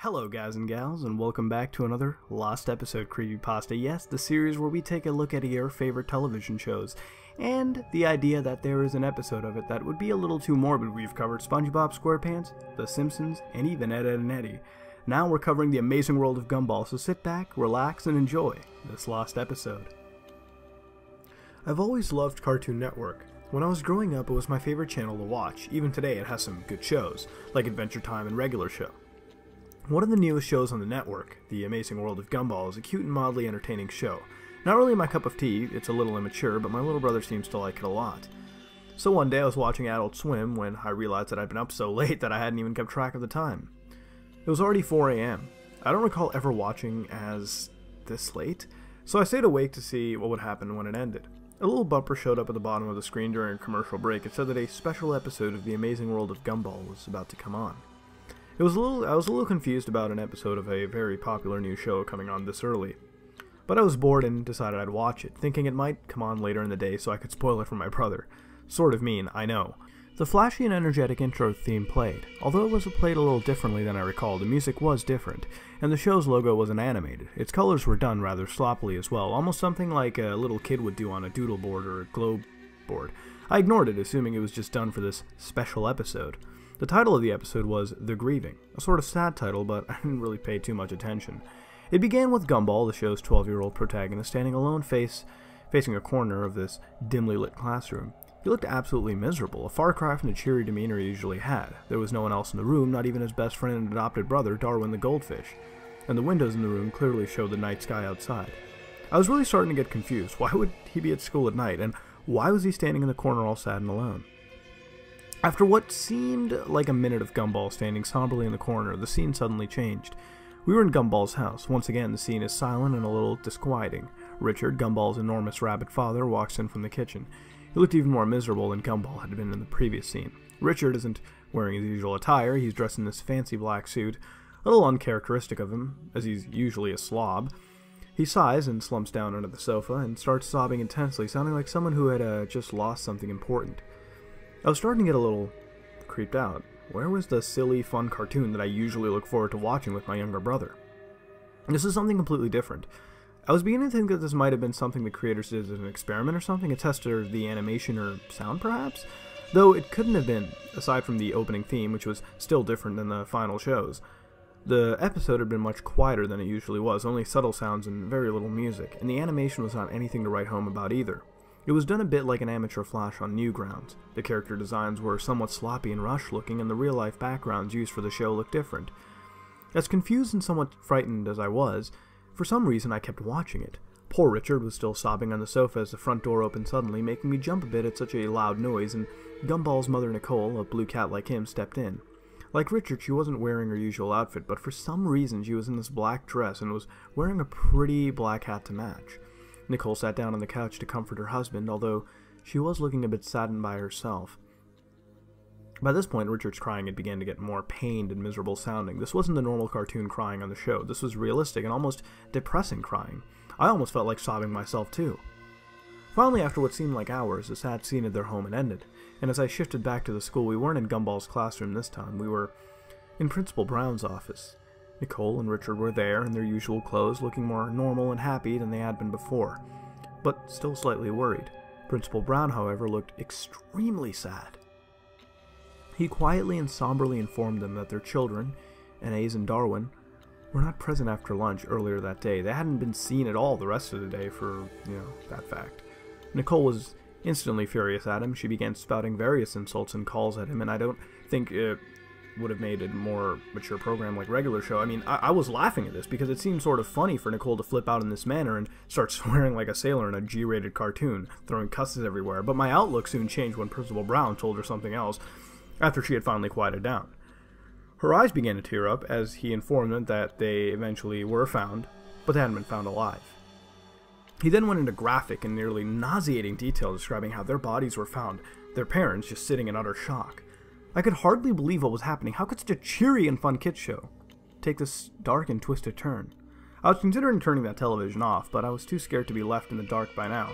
Hello guys and gals, and welcome back to another Lost Episode Creepypasta. Yes, the series where we take a look at your favorite television shows, and the idea that there is an episode of it that would be a little too morbid. We've covered SpongeBob SquarePants, The Simpsons, and even Ed, Edd and Eddy. Now we're covering the amazing world of Gumball, so sit back, relax, and enjoy this Lost episode. I've always loved Cartoon Network. When I was growing up, it was my favorite channel to watch. Even today, it has some good shows, like Adventure Time and Regular Show. One of the newest shows on the network, The Amazing World of Gumball, is a cute and mildly entertaining show. Not really my cup of tea, it's a little immature, but my little brother seems to like it a lot. So one day I was watching Adult Swim when I realized that I'd been up so late that I hadn't even kept track of the time. It was already 4 AM. I don't recall ever watching as this late, so I stayed awake to see what would happen when it ended. A little bumper showed up at the bottom of the screen during a commercial break. It said that a special episode of The Amazing World of Gumball was about to come on. I was a little confused about an episode of a very popular new show coming on this early. But I was bored and decided I'd watch it, thinking it might come on later in the day so I could spoil it for my brother. Sort of mean, I know. The flashy and energetic intro theme played. Although it was played a little differently than I recall, the music was different, and the show's logo wasn't animated. Its colors were done rather sloppily as well, almost something like a little kid would do on a doodle board or a globe board. I ignored it, assuming it was just done for this special episode. The title of the episode was The Grieving, a sort of sad title, but I didn't really pay too much attention. It began with Gumball, the show's 12-year-old protagonist, standing alone facing a corner of this dimly lit classroom. He looked absolutely miserable, a far cry from the cheery demeanor he usually had. There was no one else in the room, not even his best friend and adopted brother, Darwin the goldfish. And the windows in the room clearly showed the night sky outside. I was really starting to get confused. Why would he be at school at night, and why was he standing in the corner all sad and alone? After what seemed like a minute of Gumball standing somberly in the corner, the scene suddenly changed. We were in Gumball's house. Once again, the scene is silent and a little disquieting. Richard, Gumball's enormous rabbit father, walks in from the kitchen. He looked even more miserable than Gumball had been in the previous scene. Richard isn't wearing his usual attire. He's dressed in this fancy black suit, a little uncharacteristic of him, as he's usually a slob. He sighs and slumps down under the sofa and starts sobbing intensely, sounding like someone who had just lost something important. I was starting to get a little creeped out. Where was the silly, fun cartoon that I usually look forward to watching with my younger brother? This is something completely different. I was beginning to think that this might have been something the creators did as an experiment or something, a test of the animation or sound perhaps? Though it couldn't have been, aside from the opening theme, which was still different than the final shows. The episode had been much quieter than it usually was, only subtle sounds and very little music, and the animation was not anything to write home about either. It was done a bit like an amateur Flash on Newgrounds. The character designs were somewhat sloppy and rushed-looking, and the real-life backgrounds used for the show looked different. As confused and somewhat frightened as I was, for some reason I kept watching it. Poor Richard was still sobbing on the sofa as the front door opened suddenly, making me jump a bit at such a loud noise, and Gumball's mother Nicole, a blue cat like him, stepped in. Like Richard, she wasn't wearing her usual outfit, but for some reason she was in this black dress and was wearing a pretty black hat to match. Nicole sat down on the couch to comfort her husband, although she was looking a bit saddened by herself. By this point, Richard's crying had begun to get more pained and miserable sounding. This wasn't the normal cartoon crying on the show. This was realistic and almost depressing crying. I almost felt like sobbing myself too. Finally, after what seemed like hours, the sad scene at their home had ended, and as I shifted back to the school, we weren't in Gumball's classroom this time. We were in Principal Brown's office. Nicole and Richard were there in their usual clothes, looking more normal and happy than they had been before, but still slightly worried. Principal Brown, however, looked extremely sad. He quietly and somberly informed them that their children, Anais and Darwin, were not present after lunch earlier that day. They hadn't been seen at all the rest of the day for, that fact. Nicole was instantly furious at him. She began spouting various insults and calls at him, and I don't think it would have made a more mature program like Regular Show. I mean, I was laughing at this because it seemed sort of funny for Nicole to flip out in this manner and start swearing like a sailor in a G-rated cartoon, throwing cusses everywhere, but my outlook soon changed when Principal Brown told her something else after she had finally quieted down. Her eyes began to tear up as he informed them that they eventually were found, but they hadn't been found alive. He then went into graphic and nearly nauseating detail describing how their bodies were found, their parents just sitting in utter shock. I could hardly believe what was happening. How could such a cheery and fun kids show take this dark and twisted turn? I was considering turning that television off, but I was too scared to be left in the dark by now,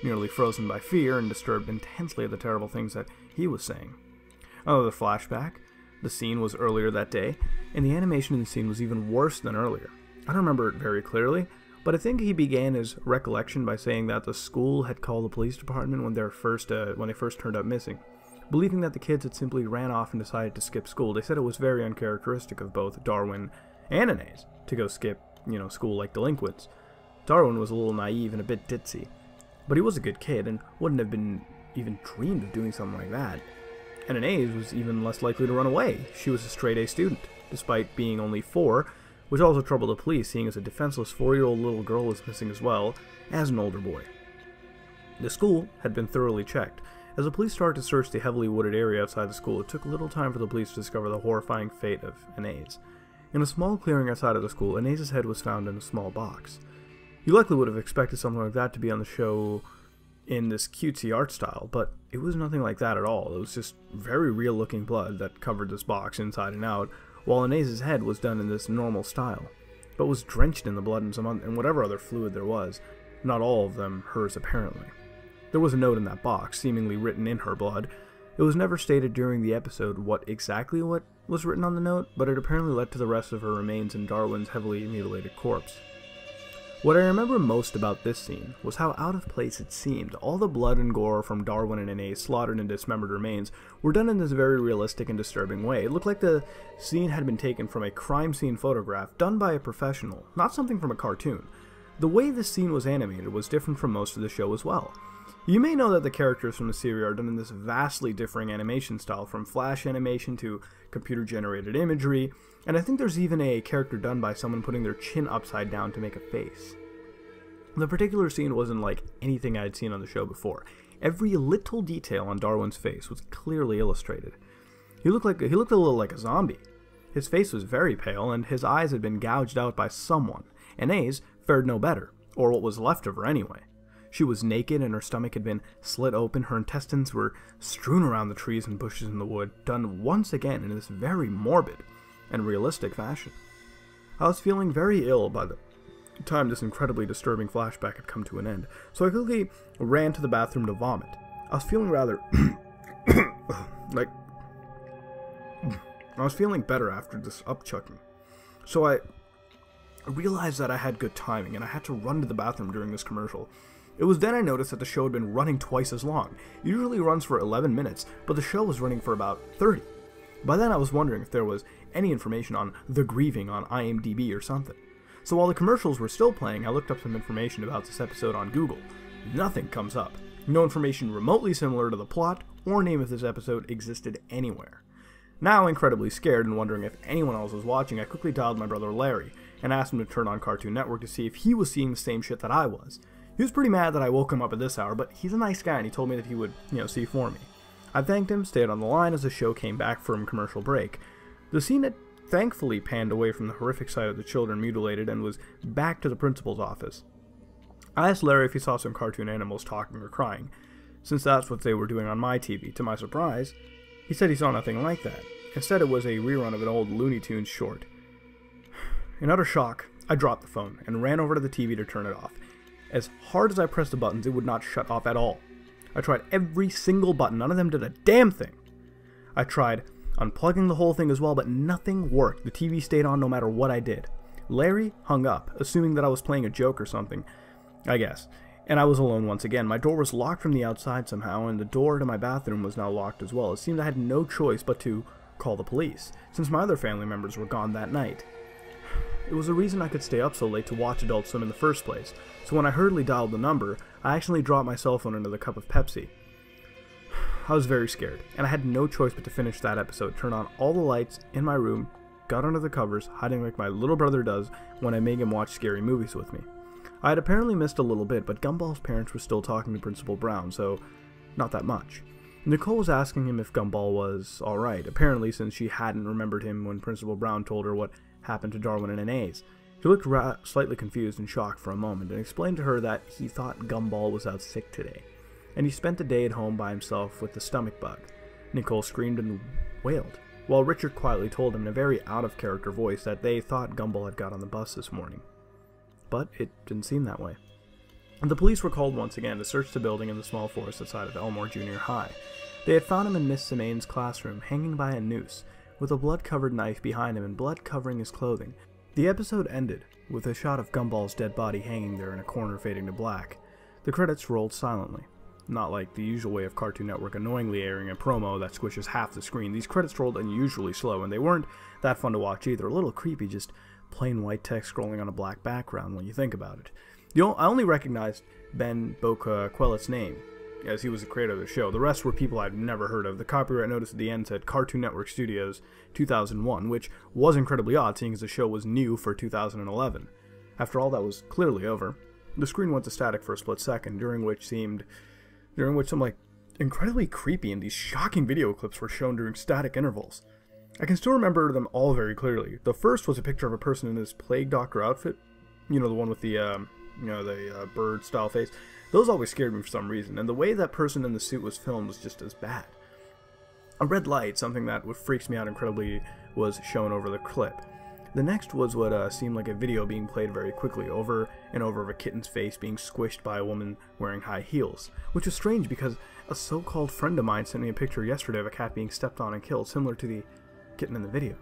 nearly frozen by fear and disturbed intensely at the terrible things that he was saying. Another flashback. the scene was earlier that day, and the animation in the scene was even worse than earlier. I don't remember it very clearly, but I think he began his recollection by saying that the school had called the police department when they first turned up missing, believing that the kids had simply ran off and decided to skip school. They said it was very uncharacteristic of both Darwin and Inez to go skip, school like delinquents. Darwin was a little naive and a bit ditzy, but he was a good kid and wouldn't have been even dreamed of doing something like that. And Inez was even less likely to run away. She was a straight-A student, despite being only 4, which also troubled the police, seeing as a defenseless 4-year-old little girl was missing as well as an older boy. The school had been thoroughly checked. As the police started to search the heavily wooded area outside the school, it took little time for the police to discover the horrifying fate of Inez. In a small clearing outside of the school, Inez's head was found in a small box. You likely would have expected something like that to be on the show in this cutesy art style, but it was nothing like that at all. It was just very real looking blood that covered this box inside and out, while Inez's head was done in this normal style, but was drenched in the blood and whatever other fluid there was, not all of them hers apparently. There was a note in that box, seemingly written in her blood. It was never stated during the episode what was written on the note, but it apparently led to the rest of her remains in Darwin's heavily mutilated corpse. What I remember most about this scene was how out of place it seemed. All the blood and gore from Darwin and Inez slaughtered and dismembered remains were done in this very realistic and disturbing way. It looked like the scene had been taken from a crime scene photograph done by a professional, not something from a cartoon. The way this scene was animated was different from most of the show as well. You may know that the characters from the series are done in this vastly differing animation style, from flash animation to computer-generated imagery, and I think there's even a character done by someone putting their chin upside down to make a face. The particular scene wasn't like anything I'd seen on the show before. Every little detail on Darwin's face was clearly illustrated. He looked a little like a zombie. His face was very pale, and his eyes had been gouged out by someone. Inez fared no better, or what was left of her anyway. She was naked and her stomach had been slit open. Her intestines were strewn around the trees and bushes in the wood, done once again in this very morbid and realistic fashion. I was feeling very ill by the time this incredibly disturbing flashback had come to an end, so I quickly ran to the bathroom to vomit. I was feeling rather I was feeling better after this upchucking, so I realized that I had good timing and I had to run to the bathroom during this commercial. It was then I noticed that the show had been running twice as long. It usually runs for 11 minutes, but the show was running for about 30. By then I was wondering if there was any information on The Grieving on IMDb or something. So while the commercials were still playing, I looked up some information about this episode on Google. Nothing comes up. No information remotely similar to the plot or name of this episode existed anywhere. Now incredibly scared and wondering if anyone else was watching, I quickly dialed my brother Larry and asked him to turn on Cartoon Network to see if he was seeing the same shit that I was. He was pretty mad that I woke him up at this hour, but he's a nice guy and he told me that he would, see for me. I thanked him, stayed on the line as the show came back from commercial break. The scene had thankfully panned away from the horrific sight of the children mutilated and was back to the principal's office. I asked Larry if he saw some cartoon animals talking or crying, since that's what they were doing on my TV. To my surprise, he said he saw nothing like that. Instead, it was a rerun of an old Looney Tunes short. In utter shock, I dropped the phone and ran over to the TV to turn it off. As hard as I pressed the buttons, it would not shut off at all. I tried every single button, none of them did a damn thing. I tried unplugging the whole thing as well, but nothing worked. The TV stayed on no matter what I did. Larry hung up, assuming that I was playing a joke or something, I guess, and I was alone once again. My door was locked from the outside somehow, and the door to my bathroom was now locked as well. It seemed I had no choice but to call the police, since my other family members were gone that night. It was a reason I could stay up so late to watch Adult Swim in the first place, so when I hurriedly dialed the number, I accidentally dropped my cell phone into the cup of Pepsi. I was very scared, and I had no choice but to finish that episode, turn on all the lights in my room, got under the covers, hiding like my little brother does when I make him watch scary movies with me. I had apparently missed a little bit, but Gumball's parents were still talking to Principal Brown, so not that much. Nicole was asking him if Gumball was alright, apparently since she hadn't remembered him when Principal Brown told her what happened to Darwin and Inez. He looked slightly confused and shocked for a moment, and explained to her that he thought Gumball was out sick today, and he spent the day at home by himself with the stomach bug. Nicole screamed and wailed, while Richard quietly told him in a very out-of-character voice that they thought Gumball had got on the bus this morning. But it didn't seem that way. The police were called once again to search the building in the small forest outside of Elmore Junior High. They had found him in Miss Semane's classroom, hanging by a noose, with a blood-covered knife behind him and blood covering his clothing. The episode ended with a shot of Gumball's dead body hanging there in a corner fading to black. The credits rolled silently. Not like the usual way of Cartoon Network annoyingly airing a promo that squishes half the screen. These credits rolled unusually slow, and they weren't that fun to watch either. A little creepy, just plain white text scrolling on a black background when you think about it. I only recognized Ben Boca-Quellet's name, as he was the creator of the show. The rest were people I'd never heard of. The copyright notice at the end said Cartoon Network Studios 2001, which was incredibly odd, seeing as the show was new for 2011. After all that was clearly over, the screen went to static for a split second, during which some incredibly creepy and these shocking video clips were shown during static intervals. I can still remember them all very clearly. The first was a picture of a person in this plague doctor outfit, the one with the bird style face. Those always scared me for some reason, and the way that person in the suit was filmed was just as bad. A red light, something that freaks me out incredibly, was shown over the clip. The next was what seemed like a video being played very quickly, over and over, of a kitten's face being squished by a woman wearing high heels, which was strange because a so-called friend of mine sent me a picture yesterday of a cat being stepped on and killed, similar to the kitten in the video.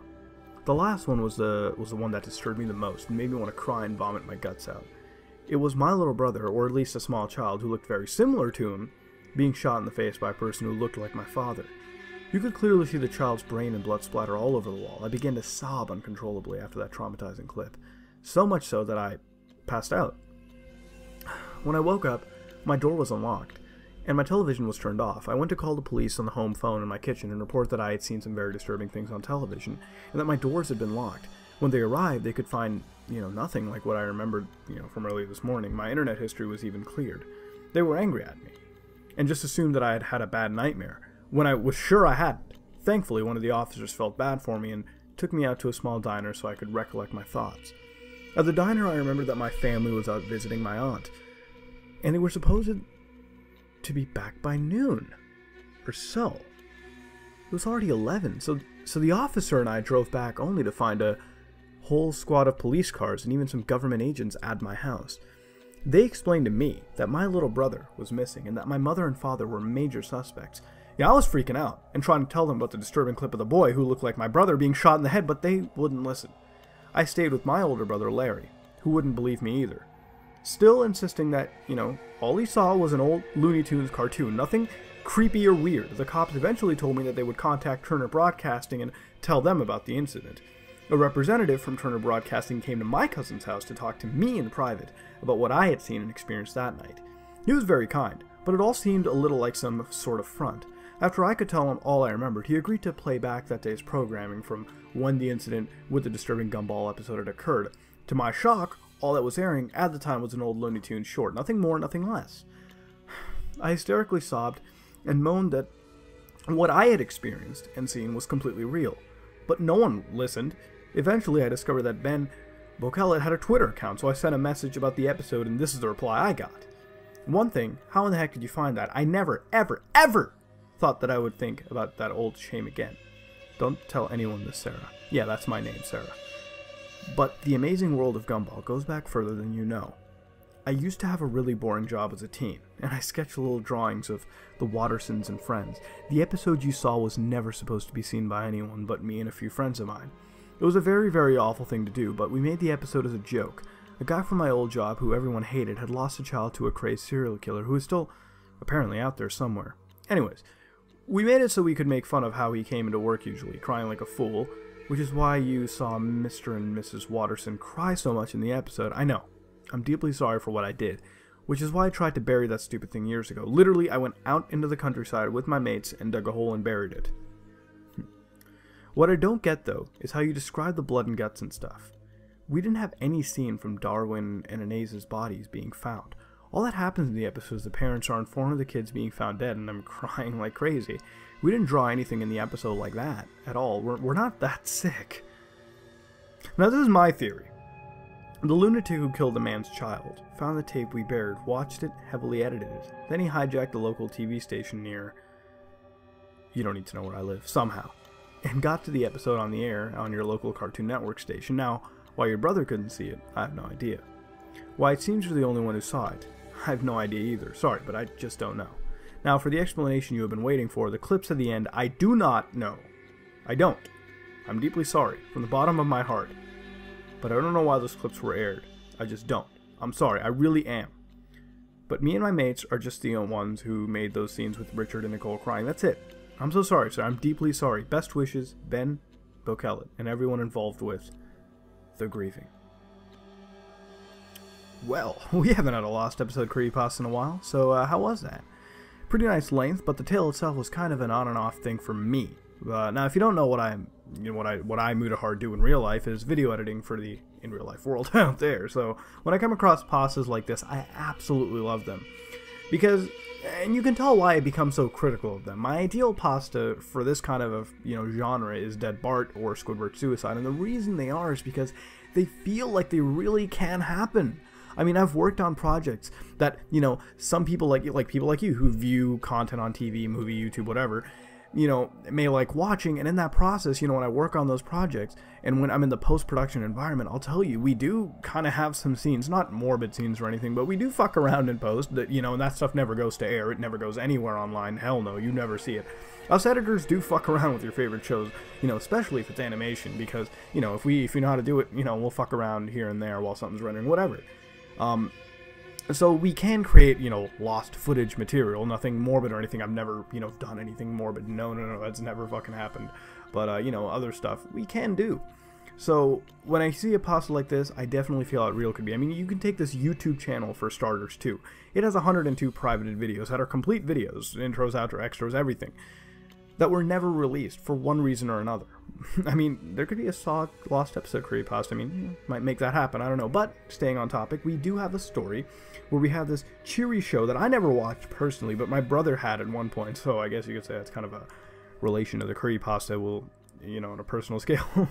The last one was the one that disturbed me the most and made me want to cry and vomit my guts out. It was my little brother, or at least a small child, who looked very similar to him, being shot in the face by a person who looked like my father. You could clearly see the child's brain and blood splatter all over the wall. I began to sob uncontrollably after that traumatizing clip, so much so that I passed out. When I woke up, my door was unlocked, and my television was turned off. I went to call the police on the home phone in my kitchen and report that I had seen some very disturbing things on television, and that my doors had been locked. When they arrived, they could find, nothing like what I remembered, from earlier this morning. My internet history was even cleared. They were angry at me, and just assumed that I had had a bad nightmare, when I was sure I hadn't. Thankfully, one of the officers felt bad for me and took me out to a small diner so I could recollect my thoughts. At the diner, I remembered that my family was out visiting my aunt, and they were supposed to be back by noon, or so. It was already 11, so the officer and I drove back only to find a whole squad of police cars and even some government agents at my house. They explained to me that my little brother was missing and that my mother and father were major suspects. Yeah, I was freaking out and trying to tell them about the disturbing clip of the boy who looked like my brother being shot in the head, but they wouldn't listen. I stayed with my older brother, Larry, who wouldn't believe me either, still insisting that, all he saw was an old Looney Tunes cartoon, nothing creepy or weird. The cops eventually told me that they would contact Turner Broadcasting and tell them about the incident. A representative from Turner Broadcasting came to my cousin's house to talk to me in private about what I had seen and experienced that night. He was very kind, but it all seemed a little like some sort of front. After I could tell him all I remembered, he agreed to play back that day's programming from when the incident with the disturbing Gumball episode had occurred. To my shock, all that was airing at the time was an old Looney Tunes short, nothing more, nothing less. I hysterically sobbed and moaned that what I had experienced and seen was completely real, but no one listened. Eventually, I discovered that Ben Boca-Quellet had a Twitter account, so I sent a message about the episode, and this is the reply I got. One thing, how in the heck did you find that? I never, ever, ever thought that I would think about that old shame again. Don't tell anyone this, Sarah. Yeah, that's my name, Sarah. But the amazing world of Gumball goes back further than you know. I used to have a really boring job as a teen, and I sketched little drawings of the Wattersons and friends. The episode you saw was never supposed to be seen by anyone but me and a few friends of mine. It was a very, very awful thing to do, but we made the episode as a joke. A guy from my old job who everyone hated had lost a child to a crazed serial killer who is still apparently out there somewhere. Anyways, we made it so we could make fun of how he came into work usually, crying like a fool, which is why you saw Mr. and Mrs. Watterson cry so much in the episode. I know. I'm deeply sorry for what I did, which is why I tried to bury that stupid thing years ago. Literally, I went out into the countryside with my mates and dug a hole and buried it. What I don't get, though, is how you describe the blood and guts and stuff. We didn't have any scene from Darwin and Inase's bodies being found. All that happens in the episode is the parents are informed of the kids being found dead and I'm crying like crazy. We didn't draw anything in the episode like that at all. We're not that sick. Now this is my theory. The lunatic who killed the man's child found the tape we buried, watched it, heavily edited it. Then he hijacked a local TV station near... You don't need to know where I live. Somehow. And got to the episode on the air on your local Cartoon Network station. Now, why your brother couldn't see it, I have no idea. Why it seems you're the only one who saw it, I have no idea either. Sorry, but I just don't know. Now, for the explanation you have been waiting for, the clips at the end, I do not know. I don't. I'm deeply sorry, from the bottom of my heart. But I don't know why those clips were aired. I just don't. I'm sorry, I really am. But me and my mates are just the ones who made those scenes with Richard and Nicole crying. That's it. I'm so sorry, sir. I'm deeply sorry. Best wishes, Ben, Bokellet, and everyone involved with the grieving. Well, we haven't had a Lost episode creepypasta in a while, so how was that? Pretty nice length, but the tale itself was kind of an on and off thing for me. Now, if you don't know what I Muda Hard do in real life is video editing for the in real life world out there. So when I come across pastas like this, I absolutely love them because, and you can tell why I become so critical of them. My ideal pasta for this kind of genre is Dead Bart or Squidward Suicide, and the reason they are is because they feel like they really can happen. I mean, I've worked on projects that, some people like people like you who view content on TV, movie, YouTube, whatever, may like watching, and in that process, when I work on those projects, and when I'm in the post-production environment, I'll tell you, we do kind of have some scenes, not morbid scenes or anything, but we do fuck around in post, that, and that stuff never goes to air, it never goes anywhere online, hell no, you never see it. Us editors do fuck around with your favorite shows, especially if it's animation, because, if you know how to do it, we'll fuck around here and there while something's rendering, whatever. So we can create, lost footage material, nothing morbid or anything. I've never, done anything morbid. No, that's never fucking happened. But, other stuff we can do. So when I see a pasta like this, I definitely feel how real it could be. I mean, you can take this YouTube channel for starters, too. It has 102 privated videos that are complete videos, intros, outro, extras, everything, that were never released for one reason or another. I mean, there could be a Saw Lost episode creepypasta. I mean, might make that happen, I don't know. But, staying on topic, we do have a story where we have this cheery show that I never watched personally, but my brother had at one point, so I guess you could say that's kind of a relation to the creepypasta, on a personal scale.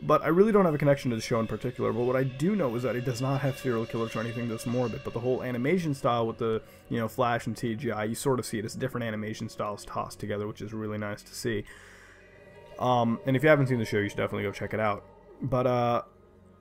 But I really don't have a connection to the show in particular, but what I do know is that it does not have serial killers or anything that's morbid, but the whole animation style with the, flash and CGI, you sort of see it as different animation styles tossed together, which is really nice to see. And if you haven't seen the show, you should definitely go check it out. But,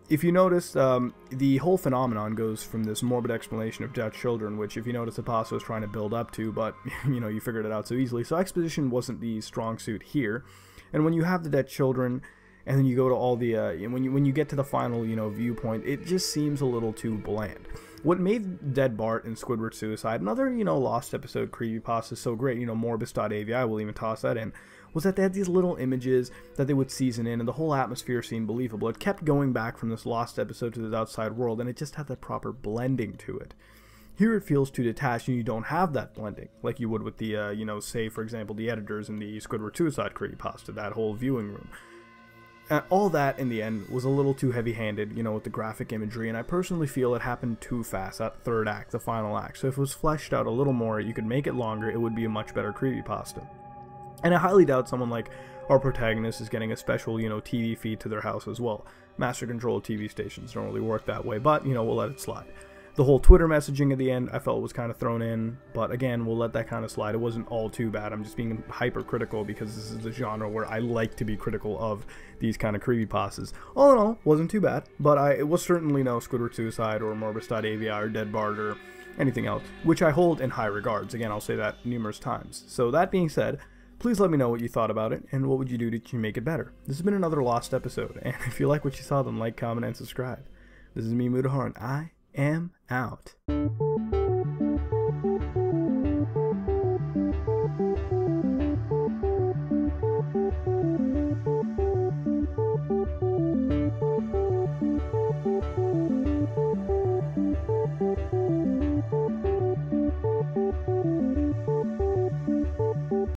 if you notice, the whole phenomenon goes from this morbid explanation of dead children, which, if you notice, the pasta was trying to build up to, but, you figured it out so easily. So exposition wasn't the strong suit here. And when you have the dead children, and then you go to all the, when you get to the final, viewpoint, it just seems a little too bland. What made Dead Bart and Squidward Suicide, another, Lost episode creepypasta so great, Morbus.avi, we'll even toss that in, was that they had these little images that they would season in, and the whole atmosphere seemed believable. It kept going back from this Lost episode to the outside world, and it just had that proper blending to it. Here it feels too detached, and you don't have that blending, like you would with the, say, for example, the editors in the Squidward Suicide creepypasta, that whole viewing room. All that, in the end, was a little too heavy-handed, with the graphic imagery, and I personally feel it happened too fast, that third act, the final act. So if it was fleshed out a little more, you could make it longer, it would be a much better creepypasta. And I highly doubt someone like our protagonist is getting a special, TV feed to their house as well. Master control TV stations don't really work that way, but, we'll let it slide. The whole Twitter messaging at the end, I felt was kind of thrown in, but again, we'll let that kind of slide. It wasn't all too bad. I'm just being hypercritical because this is the genre where I like to be critical of these kind of creepypastas. All in all, wasn't too bad, but it was certainly no Squidward Suicide or Morbus.avi or Dead Bart or anything else, which I hold in high regards. Again, I'll say that numerous times. So that being said, please let me know what you thought about it, and what would you do to make it better. This has been another Lost episode, and if you like what you saw, then like, comment, and subscribe. This is me, Muda Hard, and I am out.